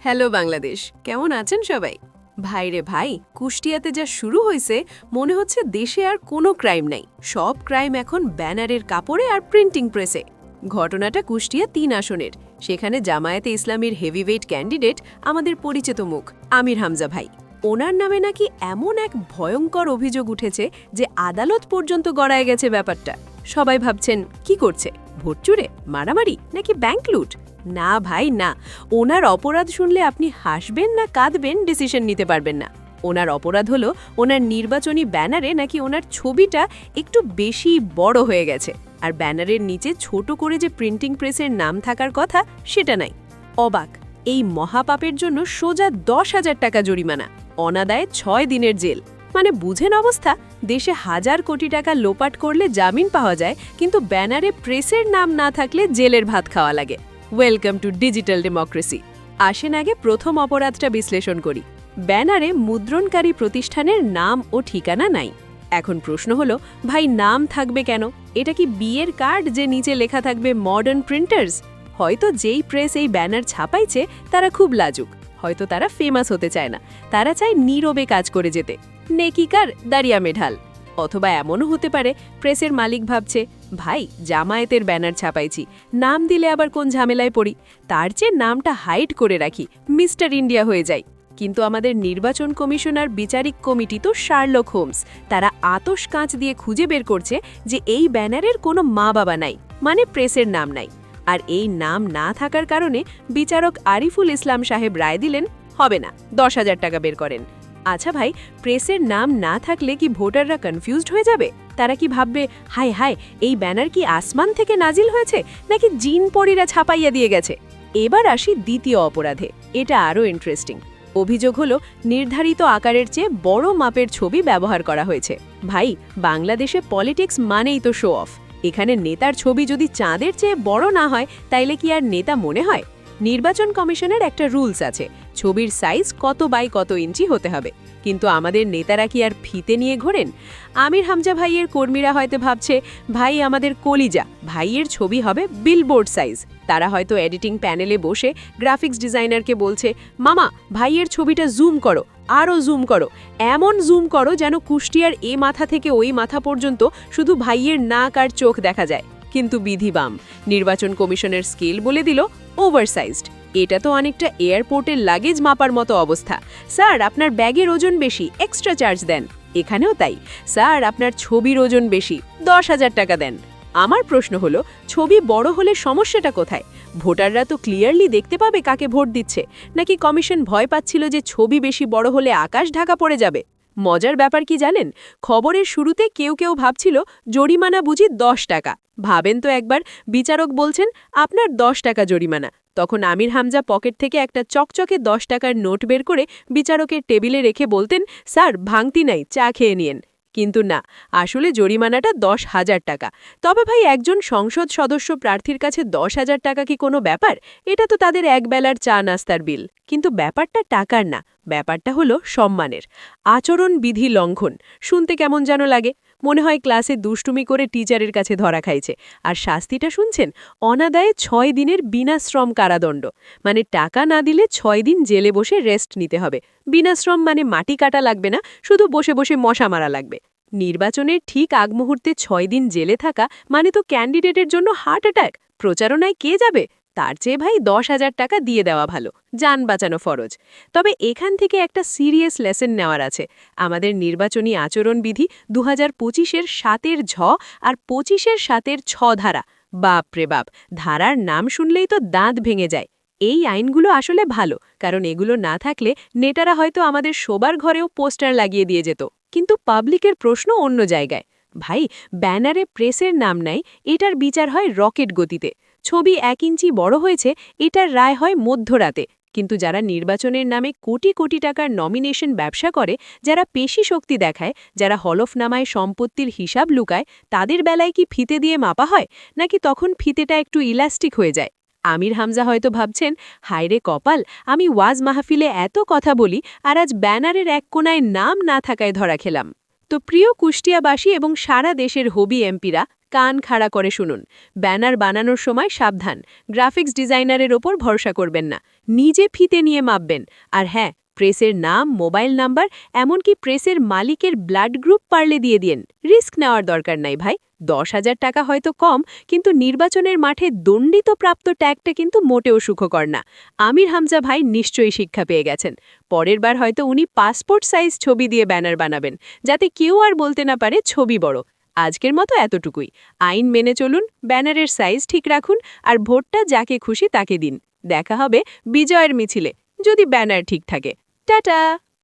Hello Bangladesh, কেমন আছেন সবাই? ভাইরে ভাই, কুষ্টিয়াতে যা শুরু হয়েছে মনে হচ্ছে দেশে আর কোনো ক্রাইম নাই। সব ক্রাইম এখন ব্যানারের কাপড়ে আর প্রিন্টিং প্রেসে। ঘটনাটা কুষ্টিয়া ৩ আসনের। সেখানে জামায়াতে ইসলামীর হেভিওয়েট ক্যান্ডিডেট আমাদের পরিচিত মুখ আমির হামজা ভাই। ওনার নামে নাকি এমন এক ভয়ঙ্কর অভিযোগ উঠেছে যে আদালত পর্যন্ত গড়ায় গেছে ব্যাপারটা। সবাই ভাবছেন কি করছে, ভোট চুরে, মারামারি নাকি ব্যাংক লুট? না ভাই না, ওনার অপরাধ শুনলে আপনি হাসবেন না কাঁদবেন ডিসিশন নিতে পারবেন না। ওনার অপরাধ হলো ওনার নির্বাচনী ব্যানারে নাকি ওনার ছবিটা একটু বেশি বড় হয়ে গেছে, আর ব্যানারের নিচে ছোট করে যে প্রিন্টিং প্রেসের নাম থাকার কথা সেটা নাই। অবাক! এই মহাপাপের জন্য সোজা 10,000 টাকা জরিমানা, অনাদায়ে 6 দিনের জেল। মানে বুঝেন অবস্থা, দেশে হাজার কোটি টাকা লোপাট করলে জামিন পাওয়া যায়, কিন্তু ব্যানারে প্রেসের নাম না থাকলে জেলের ভাত খাওয়া লাগে। Welcome to digital democracy. আসেন আগে প্রথম অপরাধটা বিশ্লেষণ করি। ব্যানারে মুদ্রণকারী প্রতিষ্ঠানের নাম ও ঠিকানা নাই। এখন প্রশ্ন হলো, ভাই নাম থাকবে কেন? এটা কি বিয়ের কার্ড যে নিচে লেখা থাকবে মডার্ন প্রিন্টার্স? হয়তো যেই প্রেস এই ব্যানার ছাপাইছে তারা খুব লাজুক, হয়তো তারা ফেমাস হতে চায় না, তারা চায় নীরবে কাজ করে যেতে। নেকিকার দাঁড়িয়া মেঢাল। অথবা এমনও হতে পারে প্রেসের মালিক ভাবছে, ভাই জামায়াতের ব্যানার ছাপাইছি, নাম দিলে আবার কোন ঝামেলায় পড়ি, তার চেয়ে নামটা হাইড করে রাখি, মিস্টার ইন্ডিয়া হয়ে যায়। কিন্তু আমাদের নির্বাচন কমিশনার বিচারিক কমিটি তো শার্লক হোমস, তারা আতশ কাঁচ দিয়ে খুঁজে বের করছে যে এই ব্যানারের কোনো মা বাবা নাই, মানে প্রেসের নাম নাই। আর এই নাম না থাকার কারণে বিচারক আরিফুল ইসলাম সাহেব রায় দিলেন, হবে না, 10,000 টাকা বের করেন। আচ্ছা ভাই, প্রেসের নাম না থাকলে কি ভোটাররা কনফিউজড হয়ে যাবে? তারা কি ভাববে, হায় হায়, এই ব্যানার কি আসমান থেকে নাজিল হয়েছে নাকি জিন পরীরা ছাপাইয়া দিয়ে গেছে? এবার আসি দ্বিতীয় অপরাধে। এটা আরও ইন্টারেস্টিং। অভিযোগ হলো নির্ধারিত আকারের চেয়ে বড় মাপের ছবি ব্যবহার করা হয়েছে। ভাই, বাংলাদেশে পলিটিক্স মানেই তো শো অফ। এখানে নেতার ছবি যদি চাঁদের চেয়ে বড় না হয় তাইলে কি আর নেতা মনে হয়? নির্বাচন কমিশনের একটা রুলস আছে, ছবির সাইজ কত বাই কত ইঞ্চি হতে হবে। কিন্তু আমাদের নেতারা কি আর ফিতে নিয়ে ঘোরেন? আমির হামজা ভাইয়ের কর্মীরা হয়তো ভাবছে, ভাই আমাদের কলিজা, ভাইয়ের ছবি হবে বিলবোর্ড সাইজ। তারা হয়তো এডিটিং প্যানেলে বসে গ্রাফিক্স ডিজাইনারকে বলছে, মামা ভাইয়ের ছবিটা জুম করো, আরও জুম করো, এমন জুম করো যেন কুষ্টিয়ার এ মাথা থেকে ওই মাথা পর্যন্ত শুধু ভাইয়ের নাক আর চোখ দেখা যায়। কিন্তু বিধিবাম, নির্বাচন কমিশনের স্কেল বলে দিল ওভারসাইজড। এটা তো অনেকটা এয়ারপোর্টের লাগেজ মাপার মতো অবস্থা। স্যার আপনার ব্যাগের ওজন বেশি, এক্সট্রা চার্জ দেন। এখানেও তাই, স্যার আপনার ছবির ওজন বেশি, 10,000 টাকা দেন। আমার প্রশ্ন হলো, ছবি বড় হলে সমস্যাটা কোথায়? ভোটাররা তো ক্লিয়ারলি দেখতে পাবে কাকে ভোট দিচ্ছে, নাকি কমিশন ভয় পাচ্ছিল যে ছবি বেশি বড় হলে আকাশ ঢাকা পড়ে যাবে? মজার ব্যাপার কি জানেন, খবরের শুরুতে কেউ কেউ ভাবছিল জরিমানা বুঝি 10 টাকা। ভাবেন তো একবার, বিচারক বলছেন আপনার 10 টাকা জরিমানা, তখন আমির হামজা পকেট থেকে একটা চকচকে 10 টাকার নোট বের করে বিচারকের টেবিলে রেখে বলতেন, স্যার ভাঙতি নাই, চা খেয়ে নিয়েন। কিন্তু না, আসলে জরিমানাটা 10,000 টাকা। তবে ভাই, একজন সংসদ সদস্য প্রার্থীর কাছে 10,000 টাকা কি কোনো ব্যাপার? এটা তো তাদের একবেলার চা নাস্তার বিল। কিন্তু ব্যাপারটা টাকার না, ব্যাপারটা হলো সম্মানের। আচরণ বিধি লঙ্ঘন শুনতে কেমন যেন লাগে, মনে হয় ক্লাসে দুষ্টুমি করে টিচারের কাছে ধরা খাইছে। আর শাস্তিটা শুনছেন, অনাদায়ে 6 দিনের বিনাশ্রম কারাদণ্ড। মানে টাকা না দিলে 6 দিন জেলে বসে রেস্ট নিতে হবে। বিনাশ্রম মানে মাটি কাটা লাগবে না, শুধু বসে বসে মশা মারা লাগবে। নির্বাচনের ঠিক আগ মুহূর্তে 6 দিন জেলে থাকা মানে তো ক্যান্ডিডেটের জন্য হার্ট অ্যাটাক। প্রচারণায় কে যাবে? তার চেয়ে ভাই 10,000 টাকা দিয়ে দেওয়া ভালো, যান বাঁচানো ফরজ। তবে এখান থেকে একটা সিরিয়াস লেসন নেওয়ার আছে। আমাদের নির্বাচনী আচরণবিধি 2025-এর 7-এর ঝ আর 25-এর 7-এর 6 ধারা, বাপরে বাপ, ধারার নাম শুনলেই তো দাঁত ভেঙে যায়। এই আইনগুলো আসলে ভালো, কারণ এগুলো না থাকলে নেতারা হয়তো আমাদের শোবার ঘরেও পোস্টার লাগিয়ে দিয়ে যেত। কিন্তু পাবলিকের প্রশ্ন অন্য জায়গায়। ভাই, ব্যানারে প্রেসের নাম নাই, এটার বিচার হয় রকেট গতিতে। ছবি 1 ইঞ্চি বড় হয়েছে, এটার রায় হয় মধ্যরাতে। কিন্তু যারা নির্বাচনের নামে কোটি কোটি টাকার নমিনেশন ব্যবসা করে, যারা পেশি শক্তি দেখায়, যারা হলফনামায় সম্পত্তির হিসাব লুকায়, তাদের বেলায় কি ফিতে দিয়ে মাপা হয়, নাকি তখন ফিতেটা একটু ইলাস্টিক হয়ে যায়? আমির হামজা হয়তো ভাবছেন, হায়রে কপাল, আমি ওয়াজ মাহফিলে এত কথা বলি আর আজ ব্যানারের এক কোনায় নাম না থাকায় ধরা খেলাম। তো প্রিয় কুষ্টিয়াবাসী এবং সারা দেশের হবি এমপিরা কান খাড়া করে শুনুন। ব্যানার বানানোর সময় সাবধান, গ্রাফিক্স ডিজাইনারের ওপর ভরসা করবেন না, নিজে ফিতে নিয়ে মাপবেন। আর হ্যাঁ, প্রেসের নাম, মোবাইল নাম্বার, এমনকি প্রেসের মালিকের ব্লাড গ্রুপ পারলে দিয়ে দিন। রিস্ক নেওয়ার দরকার নাই ভাই। 10,000 টাকা হয়তো কম, কিন্তু নির্বাচনের মাঠে দণ্ডিত প্রাপ্ত ট্যাগটা কিন্তু মোটেও সুখকর না। আমির হামজা ভাই নিশ্চয়ই শিক্ষা পেয়ে গেছেন। পরের বার হয়তো উনি পাসপোর্ট সাইজ ছবি দিয়ে ব্যানার বানাবেন, যাতে কেউ আর বলতে না পারে ছবি বড়। আজকের মতো এতটুকুই। আইন মেনে চলুন, ব্যানারের সাইজ ঠিক রাখুন, আর ভোটটা যাকে খুশি তাকে দিন। দেখা হবে বিজয়ের মিছিলে, যদি ব্যানার ঠিক থাকে। টাটা।